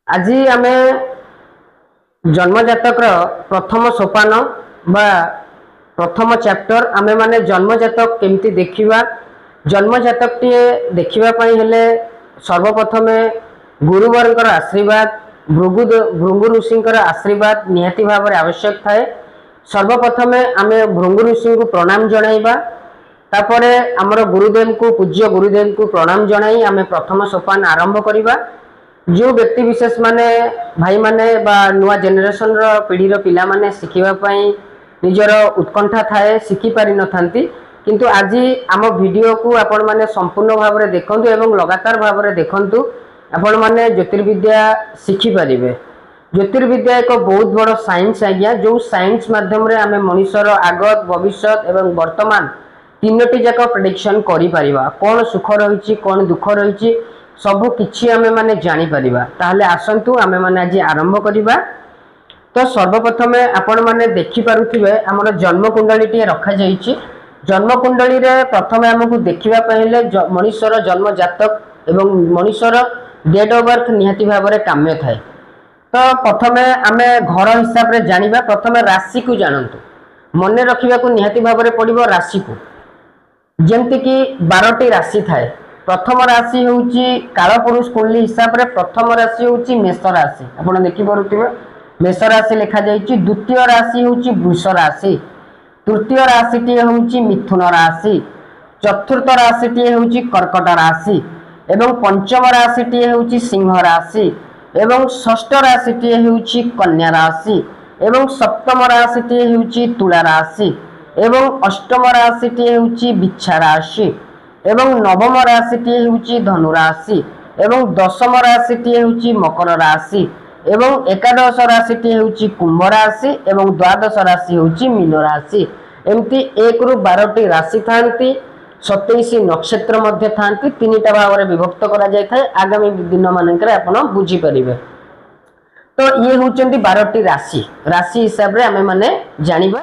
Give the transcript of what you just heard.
आज आम जन्मजातक प्रथम सोपान बा प्रथम चैप्टर आमे माने जन्मजातक केमती देखिबा। जन्मजातक टी देखिबापई हेले सर्वप्रथम गुरुवरंकर आशीर्वाद भृगु ऋषिंकर आशीर्वाद निहाती भाव में आवश्यक थाए। सर्वप्रथम आमे भृगु ऋषि को प्रणाम जणाइबा, तापरे आमर गुरुदेव को पूज्य गुरुदेव को प्रणाम जणाई आमे प्रथम सोपान आरंभ करिबा। जो व्यक्ति विशेष माने भाई माने बा नुआ जेनेरेशन रो पीढ़ी पिला माने शिखिबा पई निजर उत्कंठा थाए, शिखि पारि न थांती, किंतु आज आम वीडियो को आपण माने संपूर्ण भाव में देखंतु एवं लगातार भाव में देखंतु आपण माने ज्योतिर्विद्या शिखि पारिबे। ज्योतिर्विद्या एक बहुत बड़ साइंस आज्ञा, जो साइंस माध्यम रे आमे मनुष्यर आगत भविष्यत एवं वर्तमान तीनोटी जाक प्रेडिक्शन करि परिबा। कौन सुख रही कौन दुख रही सबु किछि आमे माने जानि परिबा। ताहले आसंतु आमे माने आज आरंभ करिबा। तो सर्वप्रथम आपण माने देखि पारुथिबे हमर जन्म कुंडली टी रखा जाईछि। जन्म कुंडली रे प्रथम हमकु देखिबा पहिले मनुष्यर जन्म जातक एवं मनुष्यर डेट ऑफ बर्थ निहाती भाव में काम्य थाए। तो प्रथम आमे घर हिसाब रे जानिबा। प्रथम राशि को जानंतु, मने रखिबा को निहाती भाव में पड़िबो राशि को। जेमति कि 12टी राशि थाए। प्रथम राशि होउची कालपुरुष कुंडली हिसाब रे प्रथम राशि होउची मेष राशि, आपण देखि परुथिबे मेष राशि लिखा जाईची। द्वितीय राशि होउची वृष राशि, तृतीय राशि टी होउची मिथुन राशि, चतुर्थ राशि टी होउची कर्कट राशि एवं पंचम राशि टी होउची सिंह राशि एवं षष्ठ राशि टी होउची कन्या राशि एवं सप्तम राशि टी होउची तुला राशि एवं अष्टम राशि टी होउची बिच्छा राशि एवं नवम राशि टी होउची धनु राशि एवं दशम राशि टी होउची मकर राशि एवं एकादश राशि टी होउची कुंभ राशि एवं द्वादश राशि होउची मीन राशि। एमती 1 रु 12टी राशि थांती, 27 नक्षत्र मध्य थांती, 3टा भाव में विभक्त करा जाय थाए। आगामी दिन मानकरे आपण बुझी परिबे। तो ये होउचंती 12टी राशि। राशि हिसाब रे आमे माने जानिबा।